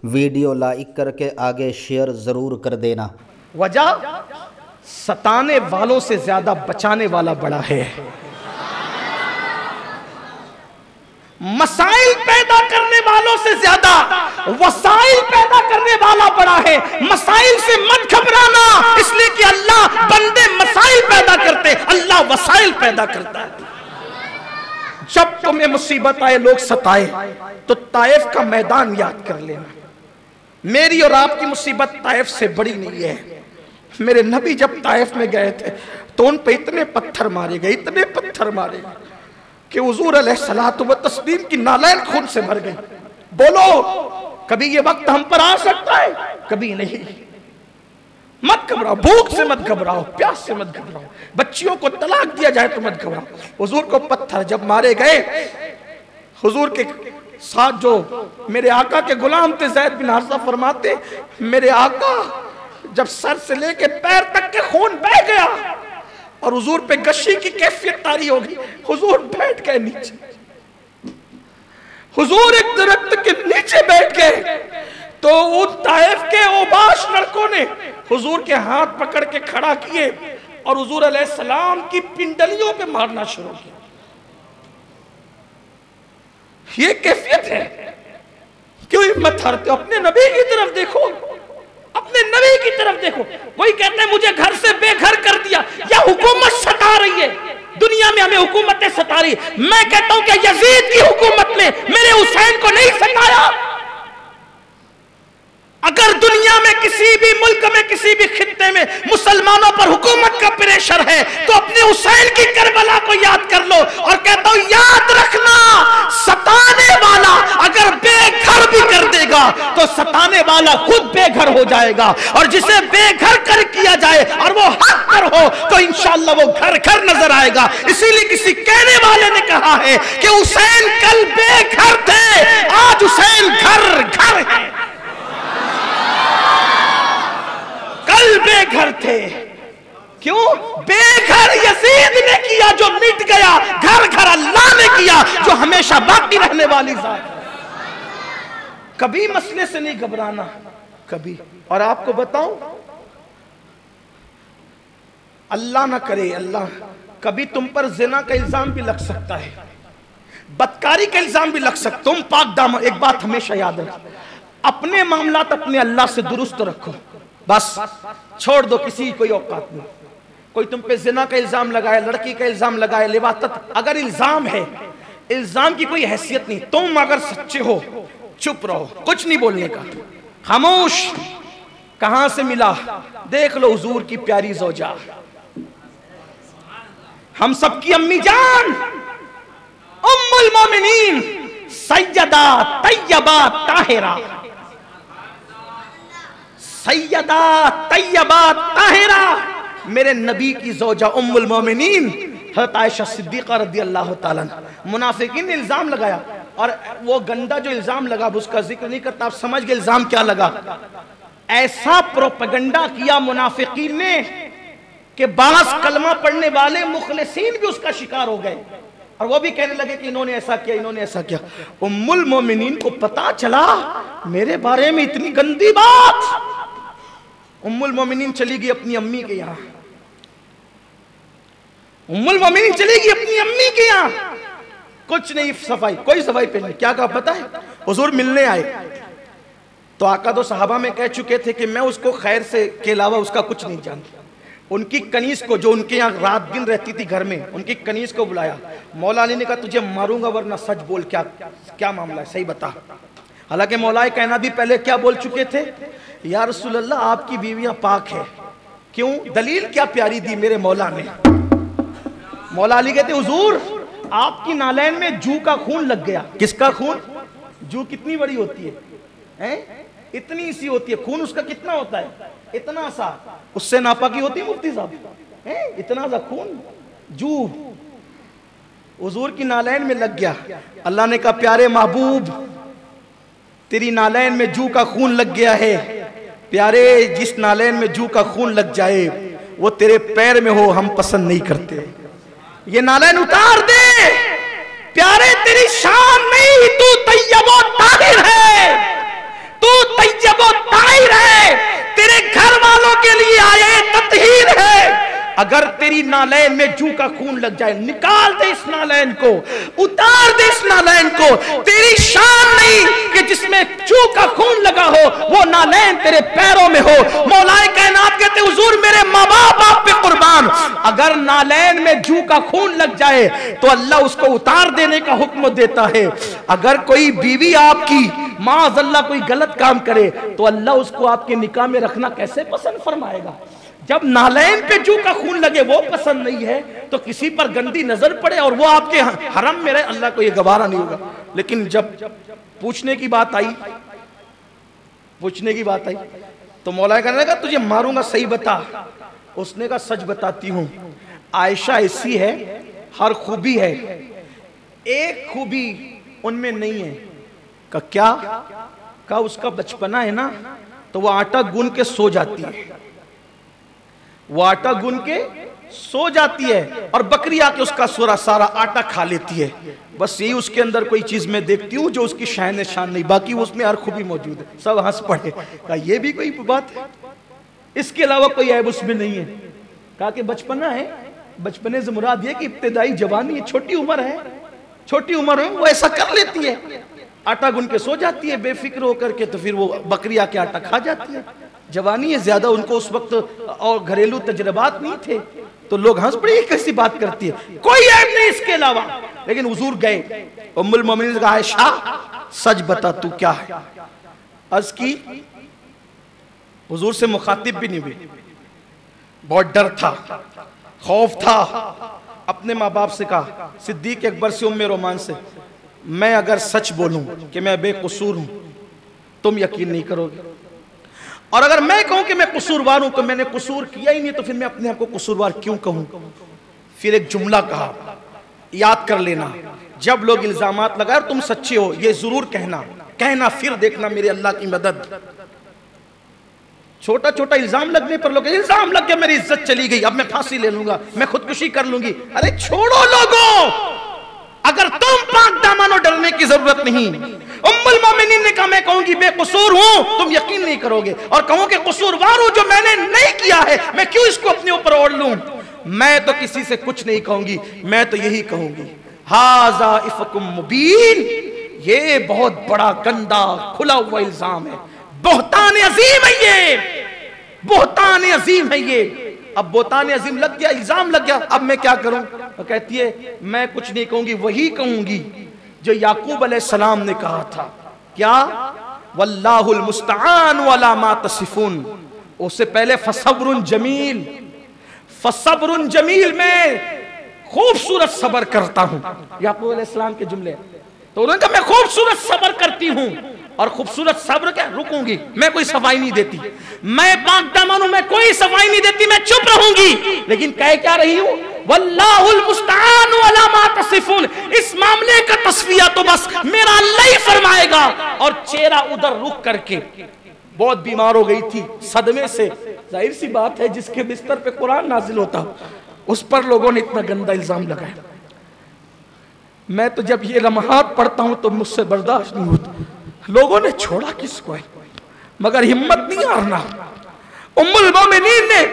Video like کر کے آگے شیئر ضرور کر دینا۔ وجہ ستانے والوں سے زیادہ بچانے والا بڑا ہے۔ مسائل پیدا کرنے والوں سے زیادہ وسائل پیدا کرنے والا بڑا ہے۔ مسائل سے مت گھبرانا، اس لیے کہ اللہ بندے مسائل پیدا کرتے، اللہ وسائل پیدا کرتا ہے۔ جب تمہیں مصیبت آئے، لوگ ستائے، تو طائف کا میدان یاد کر لینا۔ میری اور آپ کی مصیبت طائف سے بڑی نہیں ہے۔ میرے نبی جب طائف میں گئے تھے تو ان پہ اتنے پتھر مارے گئے، اتنے پتھر مارے گئے کہ حضور علیہ الصلوۃ والتسلیم کی نالین خون سے بھر گئی۔ بولو، کبھی یہ وقت ہم پر آ سکتا ہے؟ کبھی نہیں۔ مت گھبراؤ، بھوک سے مت گھبراؤ، پیاس سے مت گھبراؤ، بچیوں کو طلاق دیا جائے تو مت گھبراؤ۔ حضور کو پتھر جب مارے گئے، حضور کے ساتھ جو میرے آقا کے غلام تھے زید بن حارثہ فرماتے، میرے آقا جب سر سے لے کے پیر تک کے خون بہہ گیا اور حضور پہ گشی کی کیفیت طاری ہو گئی، حضور بیٹھ گئے نیچے۔ حضور ایک درخت کے نیچے بیٹھ گئے تو ان طائف کے اوباش لڑکوں نے حضور کے ہاتھ پکڑ کے کھڑا کیے اور حضور علیہ السلام کی پنڈلیوں پہ مارنا شروع کیا۔ یہ کیفیت ہے۔ کیوں ہمت ہارتے ہو؟ اپنے نبی کی طرف دیکھو، اپنے نبی کی طرف دیکھو۔ کوئی کہتا ہے مجھے گھر سے بے گھر کر دیا، یا حکومت ستا رہی ہے، دنیا میں ہمیں حکومتیں ستا رہی ہے۔ میں کہتا ہوں کہ یزید کی حکومت نے میرے حسین کو نہیں ستایا۔ اگر دنیا میں کسی بھی ملک میں کسی بھی خطے میں مسلمانوں پر حکومت کا پریشر ہے تو اپنے حسین کی کربلا کو یاد کر لو، اور کہتا ہوں یاد رکھنا، ستانے والا اگر بے گھر بھی کر دے گا تو ستانے والا خود بے گھر ہو جائے گا، اور جسے بے گھر کر کیا جائے اور وہ حق پر ہو تو انشاءاللہ وہ گھر گھر نظر آئے گا۔ اسی لیے کسی کہنے والے نے کہا ہے کہ حسین کل بے گھر تھے، آج حسین گھر گھر ہے۔ کل بے گھر تھے، کیوں؟ بے گھر یزید نے کیا جو مٹ گیا، گھر گھر اللہ نے کیا جو ہمیشہ باقی رہنے والی ذات۔ کبھی مسئلے سے نہیں گھبرانا، کبھی۔ اور آپ کو بتاؤں، اللہ نہ کرے، اللہ کبھی تم پر زنا کا الزام بھی لگ سکتا ہے، بدکاری کا الزام بھی لگ سکتا۔ تم پاک دامن، ایک بات ہمیشہ یاد رکھو، اپنے معاملات اپنے اللہ سے درست رکھو، بس چھوڑ دو، کسی کوئی اوقات نہیں۔ کوئی تم پہ زنا کا الزام لگائے، لڑکی کا الزام لگائے، لواطت، اگر الزام ہے، الزام کی کوئی حیثیت نہیں۔ تم اگر سچے ہو چپ رہو، کچھ نہیں بولنے کا، خاموش۔ کہاں سے ملا؟ دیکھ لو حضور کی پیاری زوجہ، ہم سب کی امی جان، ام المومنین سیدہ طیبہ طاہرہ، سیدہ طیبہ طاہرہ، میرے نبی کی زوجہ ام المومنین حضرت عائشہ صدیقہ رضی اللہ تعالیٰ عنہ۔ منافقین نے الزام لگایا، اور وہ گندا جو الزام لگا اس کا ذکر نہیں کرتا، آپ سمجھ گئے الزام کیا لگا۔ ایسا پروپیگنڈا کیا منافقین نے کہ بعض کلمہ پڑھنے والے مخلصین بھی اس کا شکار ہو گئے، اور وہ بھی کہنے لگے کہ انہوں نے ایسا کیا، انہوں نے ایسا کیا۔ ام المومنین کو پتا چلا میرے بارے میں اتنی گندی بات، ام المومنین چلی گئی اپنی امی کے یہاں، ام المومنین چلی گئی اپنی امی کے یہاں، کچھ نہیں صفائی، کوئی صفائی پہ نہیں۔ کیا کہا پتہ ہے؟ حضور ملنے آئے تو آقا تو صحابہ میں کہہ چکے تھے کہ میں اس کو خیر سے کے علاوہ اس کا کچھ نہیں جانتا۔ ان کی کنیز کو، جو ان کے یہاں رات دن رہتی تھی گھر میں، ان کی کنیز کو بلایا۔ مولا علی نے کہا تجھے ماروں گا ورنہ سچ بول، کیا معاملہ ہے، صحیح بتا۔ حالانکہ مولا کائنات بھی پہلے کیا بول چکے تھے؟ یا رسول اللہ آپ کی بیویاں پاک ہے۔ کیوں؟ دلیل کیا پیاری دی میرے مولا نے۔ مولا علی کہتے حضور آپ کی نالین میں جو کا خون لگ گیا۔ کس کا خون؟ جو کتنی بڑی ہوتی ہے؟ اتنی سی ہوتی ہے، خون اس کا کتنا ہوتا ہے؟ اتنا سا، اس سے ناپاکی ہوتی ہے مفتی صاحب؟ اتنا سا خون جو حضور کی نالین میں لگ گیا۔ اللہ نے کہا پیارے محبوب تیری نالین میں جو کا خون لگ گیا ہے، پیارے جس نالین میں جو کا خون لگ جائے وہ تیرے پیر میں ہو ہم پسند نہیں کرتے، یہ نالین اتار دے۔ پیارے تیری شان نہیں، تو طیب و طاہر ہے، تو کے لیے آئے تطہیر ہے. اگر تیری نالین میں جو کا خون لگ جائے نکال دے اس نالین کو, اتار دے اس نالین کو. تیری شان نہیں کہ جس میں جو کا خون لگا ہو وہ نالین تیرے پیروں میں ہو. مولا کائنات کہتے حضور میرے ماں باپ آپ پہ قربان, اگر نالین میں جو کا خون لگ جائے تو اللہ اس کو اتار دینے کا حکم دیتا ہے. اگر کوئی بیوی آپ کی معاذ اللہ کوئی غلط کام کرے تو اللہ اس کو آپ کے نکاح میں رکھنا کیسے پسند فرمائے گا؟ جب نالین پہ جو کا خون لگے وہ پسند نہیں ہے تو کسی پر گندی نظر پڑے اور وہ آپ کے حرم میں رہے, اللہ کو یہ گوارا نہیں ہوگا. لیکن جب پوچھنے کی بات آئی تو مولا کہنے لگا تجھے ماروں گا صحیح بتا. اس نے کہا سچ بتاتی ہوں, عائشہ ایسی ہے, ہر خوبی ہے, ایک خوبی ان میں نہیں ہے. کہا کیا؟ کہا اس کا بچپنا ہے نا تو وہ آٹا گون کے سو جاتی ہے, وہ آٹا گون کے سو جاتی ہے اور بکری آ کے اس کا سارا آٹا کھا لیتی ہے. بس یہی اس کے اندر کوئی چیز میں دیکھتی ہوں جو اس کی شان نہیں, باقی اس میں ہر خوبی موجود ہے. سب ہنس پڑے. کہا یہ بھی کوئی بات ہے؟ اس کے علاوہ کوئی عیب اس میں نہیں ہے. کہا کہ بچپنا ہے, بچپنے سے مراد یہ کہ ابتدائی جوانی ہے, چھوٹی عمر ہے, چھوٹی عمر ہے, وہ ایسا کر لیتی ہے, آٹا گن کے سو جاتی ہے بے فکر ہو کر کے, تو پھر وہ بکری آ کے آٹا کھا جاتی ہے. جوانی ہے, زیادہ ان کو اس وقت اور گھریلو تجربات نہیں تھے, تو لوگ ہنس پڑے یہ کیسی بات کرتی ہے, کوئی عیب نہیں اس کے علاوہ. لیکن حضور گئے, ام المومنین نے کہا عائشہ سچ بتا تو کیا ہے. عرض کی, حضور سے مخاطب بھی نہیں ہوئی, بہت ڈر تھا, خوف تھا. اپنے ماں باپ سے کہا, صدیق اکبر سے, ام رومان سے, میں اگر سچ بولوں کہ میں بے قصور ہوں تم یقین نہیں کرو گے, اور اگر میں کہوں کہ میں قصوروار ہوں تو میں نے قصور کیا ہی نہیں, تو پھر میں اپنے آپ کو قصوروار کیوں کہوں. پھر ایک جملہ کہا, یاد کر لینا, جب لوگ الزامات لگائے اور تم سچے ہو یہ ضرور کہنا پھر دیکھنا میرے اللہ کی مدد. چھوٹا چھوٹا الزام لگنے پر لوگ, الزام لگ گیا میری عزت چلی گئی, اب میں پھانسی لے لوں گا, میں خودکشی کر لوں گی. ارے چھوڑو لوگوں, اگر تم پاک دامانوں ڈرنے کی ضرورت نہیں. ام المومنین نے کہا میں کہوں گی بے قصور ہوں تم یقین نہیں کرو گے, اور کہوں کہ قصوروار ہوں جو میں نے نہیں کیا ہے, میں کیوں اس کو اپنے اوپر اوڑھ لوں. میں تو کسی سے کچھ نہیں کہوں گی, میں تو یہی کہوں گی ھذا افک مبین, یہ بہت بڑا گندا کھلا ہوا الزام ہے, بہتان عظیم ہے یہ, بہتان عظیم ہے یہ. اب بہتان عظیم لگ گیا, الزام لگ گیا, اب میں کیا کروں؟ وہ کہتی ہے میں کچھ نہیں کہوں گی, وہی کہوں گی جو یعقوب علیہ السلام نے کہا تھا. کیا؟ واللہ المستعان ولا ما تصفون. اس سے پہلے فصبر جمیل, فصبر جمیل, میں خوبصورت صبر کرتا ہوں. یعقوب علیہ السلام کے جملے. تو انہوں نے کہا میں خوبصورت صبر کرتی ہوں, اور خوبصورت صبر کیا, رکوں گی, میں کوئی صفائی نہیں دیتی, میں پاک دامن ہوں, میں کوئی صفائی نہیں دیتی, میں چپ رہوں گی. لیکن کہہ کیا رہی ہوں؟ واللہ المستعان ولا ما تصفون. اس معاملے کا تصفیہ تو بس میرا اللہ ہی فرمائے گا. اور چہرہ ادھر رک کر کے, بہت بیمار ہو گئی تھی صدمے سے, ظاہر سی بات ہے جس کے بستر پہ قرآن نازل ہوتا اس پر لوگوں نے اتنا گندا الزام لگایا. میں تو جب یہ لمحات پڑھتا ہوں تو مجھ سے برداشت نہیں ہوتا. لوگوں نے چھوڑا کس کو ہے, مگر ہمت نہیں ہارنا. ام المومنین نے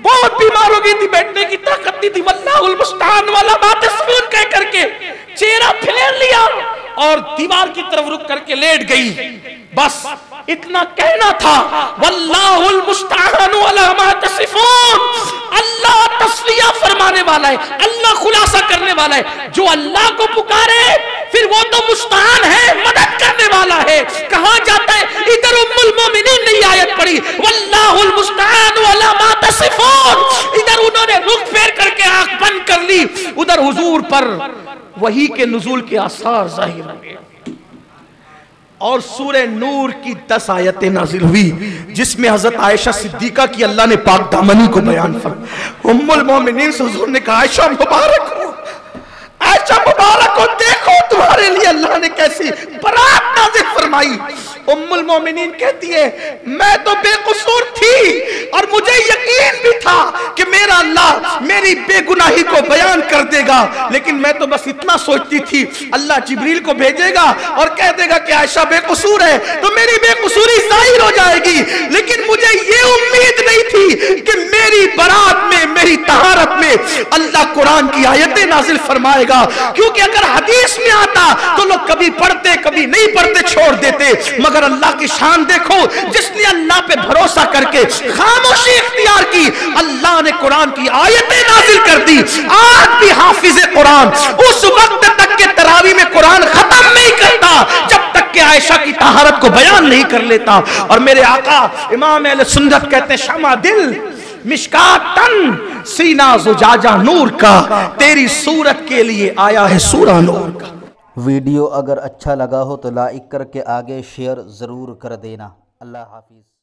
بہت بیمار ہو گئی تھی, بیٹھنے کی طاقت نہیں تھی, واللہ المستعان والا ما تصفون کہہ کر کے چہرہ پھیر لیا اور دیوار کی طرف رک کر کے لیٹ گئی. بس اتنا کہنا تھا, واللہ المستعان والا ما تصفون. اللہ تصفیہ فرمانے والا ہے, اللہ خلاصہ کرنے والا ہے. جو اللہ کو پکارے پھر وہ تو مستعان ہے, مدد کرنے والا ہے. کہاں جاتا ہے؟ ادھر ام المومنین نے آیت پڑھی, واللہ المستعان والا ما تصفون. ادھر انہوں نے رخ پھیر کر کے آنکھ بند کر لی, ادھر حضور پر وحی کے نزول کے آثار ظاہر ہوئے. اور سورہ نور کی 10 آیتیں نازل ہوئی جس میں حضرت عائشہ صدیقہ کی اللہ نے پاک دامنی کو بیان فرمایا. ام المومنین سے حضور نے کہا عائشہ مبارک ہو, عائشہ مبارک ہو, دیکھو تمہارے لیے اللہ نے کیسی برات نازل فرمائی. ام المومنین کہتی ہے میں تو بے قصور تھی اور مجھے یقین بھی تھا کہ میرا اللہ میری بے گناہی کو بیان کر دے گا, لیکن میں تو بس اتنا سوچتی تھی اللہ جبریل کو بھیجے گا اور کہہ دے گا کہ عائشہ بے قصور ہے تو میری بے قصوری ظاہر ہو جائے گی. لیکن مجھے یہ امید نہیں تھی سامنے اللہ قرآن کی آیتیں نازل فرمائے گا، کیونکہ اگر حدیث میں آتا تو لوگ کبھی پڑھتے کبھی نہیں پڑھتے چھوڑ دیتے، مگر اللہ کی شان دیکھو، جس نے اللہ پہ بھروسہ کر کے خاموشی اختیار کی، اللہ نے قرآن کی آیتیں نازل کر دی۔ آج بھی حافظ قرآن اس وقت تک کہ تراویح میں قرآن ختم نہیں کرتا جب تک کہ عائشہ کی طہارت کو بیان نہیں کر لیتا۔ اور میرے آقا امام اہل سنت کہتے ہیں شمع دل مشکات تن سینہ زجاجہ نور کا، تیری صورت کے لیے آیا ہے سورہ نور کا۔ ویڈیو اگر اچھا لگا ہو تو لائک کر کے آگے شیئر ضرور کر دینا۔ اللہ حافظ۔